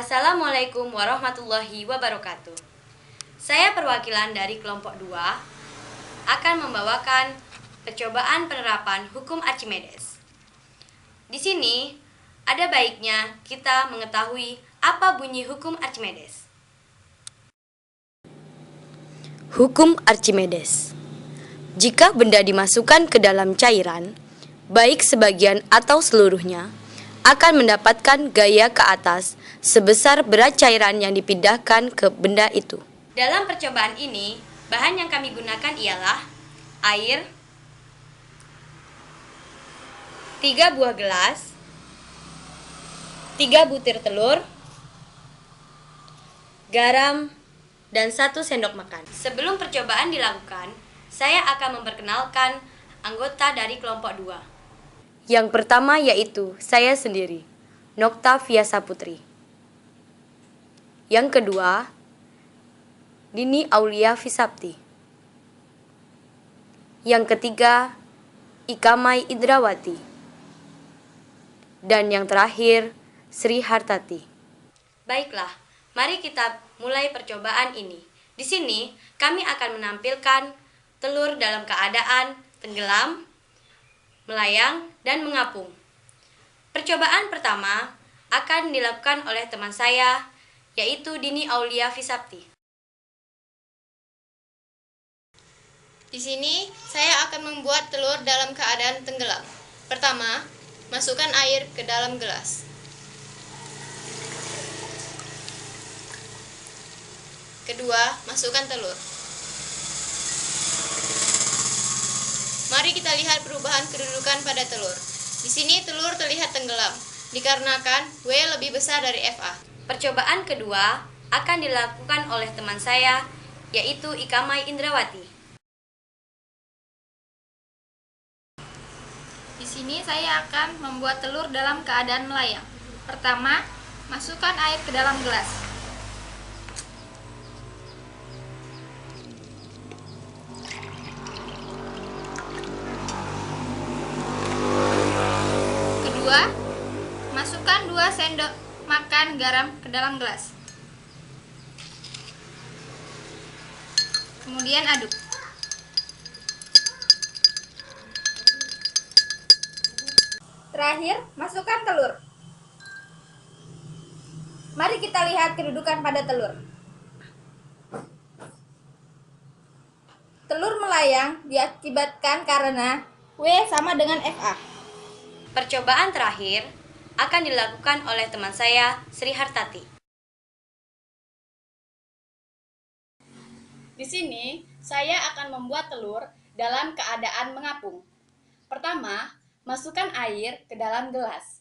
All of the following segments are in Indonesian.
Assalamualaikum warahmatullahi wabarakatuh. Saya perwakilan dari kelompok 2 akan membawakan percobaan penerapan hukum Archimedes. Di sini ada baiknya kita mengetahui apa bunyi hukum Archimedes. Hukum Archimedes. Jika benda dimasukkan ke dalam cairan, baik sebagian atau seluruhnya, akan mendapatkan gaya ke atas sebesar berat cairan yang dipindahkan ke benda itu. Dalam percobaan ini, bahan yang kami gunakan ialah air, 3 buah gelas, 3 butir telur, garam, dan 1 sendok makan. Sebelum percobaan dilakukan, saya akan memperkenalkan anggota dari kelompok 2. Yang pertama yaitu saya sendiri, Nokta Fiasa Putri. Yang kedua, Dini Aulia Fisapti. Yang ketiga, Ikamai Indrawati. Dan yang terakhir, Sri Hartati. Baiklah, mari kita mulai percobaan ini. Di sini, kami akan menampilkan telur dalam keadaan tenggelam, melayang, dan mengapung. Percobaan pertama akan dilakukan oleh teman saya, yaitu Dini Aulia Fisapti. Di sini, saya akan membuat telur dalam keadaan tenggelam. Pertama, masukkan air ke dalam gelas. Kedua, masukkan telur. Mari kita lihat perubahan kedudukan pada telur. Di sini telur terlihat tenggelam, dikarenakan W lebih besar dari FA. Percobaan kedua akan dilakukan oleh teman saya, yaitu Ikamai Indrawati. Di sini saya akan membuat telur dalam keadaan melayang. Pertama, masukkan air ke dalam gelas. Kedua, masukkan 2 sendok makan garam ke dalam gelas. Kemudian aduk. Terakhir, masukkan telur. Mari kita lihat kedudukan pada telur. Telur melayang diakibatkan karena W sama dengan FA. Percobaan terakhir akan dilakukan oleh teman saya, Sri Hartati. Di sini, saya akan membuat telur dalam keadaan mengapung. Pertama, masukkan air ke dalam gelas.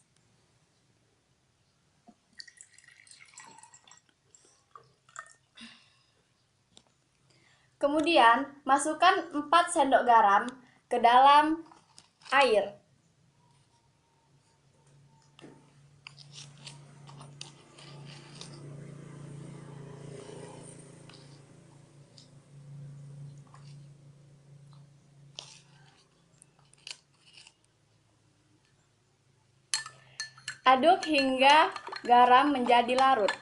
Kemudian, masukkan 4 sendok garam ke dalam air. Aduk hingga garam menjadi larut.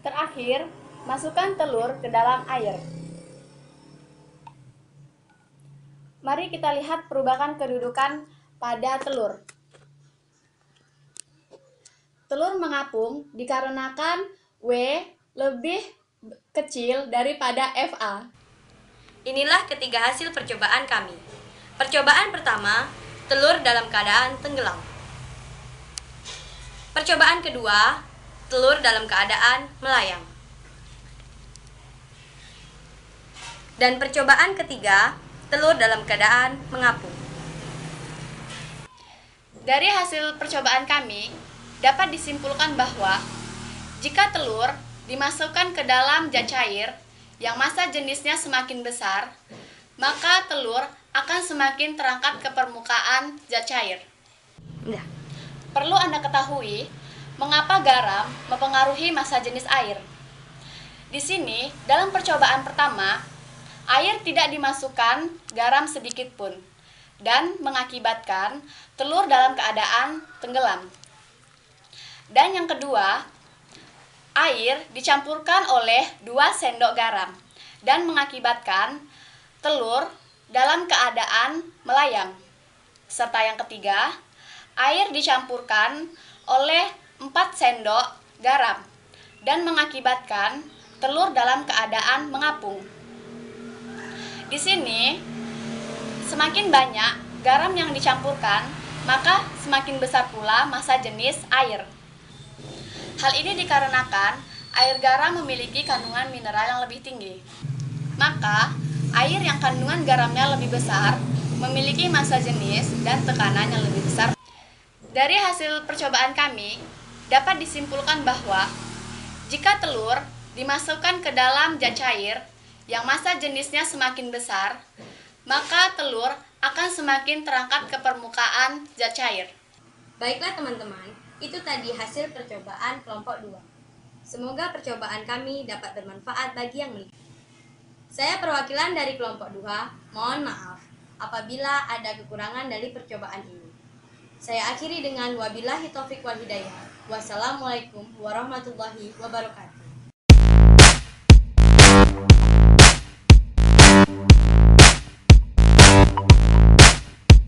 Terakhir, masukkan telur ke dalam air. Mari kita lihat perubahan kedudukan pada telur. Telur mengapung dikarenakan W lebih kecil daripada FA. Inilah ketiga hasil percobaan kami. Percobaan pertama, telur dalam keadaan tenggelam. Percobaan kedua, telur dalam keadaan melayang. Dan percobaan ketiga, telur dalam keadaan mengapung. Dari hasil percobaan kami, dapat disimpulkan bahwa jika telur dimasukkan ke dalam zat cair yang massa jenisnya semakin besar, maka telur akan semakin terangkat ke permukaan zat cair. Udah. Perlu Anda ketahui mengapa garam mempengaruhi massa jenis air. Di sini, dalam percobaan pertama, air tidak dimasukkan garam sedikit pun dan mengakibatkan telur dalam keadaan tenggelam. Dan yang kedua, air dicampurkan oleh 2 sendok garam dan mengakibatkan telur dalam keadaan melayang. Serta yang ketiga, air dicampurkan oleh 4 sendok garam dan mengakibatkan telur dalam keadaan mengapung. Di sini, semakin banyak garam yang dicampurkan, maka semakin besar pula massa jenis air. Hal ini dikarenakan air garam memiliki kandungan mineral yang lebih tinggi. Maka, air yang kandungan garamnya lebih besar memiliki massa jenis dan tekanan yang lebih besar. Dari hasil percobaan kami, dapat disimpulkan bahwa jika telur dimasukkan ke dalam zat cair yang massa jenisnya semakin besar, maka telur akan semakin terangkat ke permukaan zat cair. Baiklah teman-teman, itu tadi hasil percobaan kelompok 2. Semoga percobaan kami dapat bermanfaat bagi yang melihat. Saya perwakilan dari kelompok 2, mohon maaf apabila ada kekurangan dari percobaan ini. Saya akhiri dengan wabillahi taufik wal hidayah. Wassalamualaikum warahmatullahi wabarakatuh.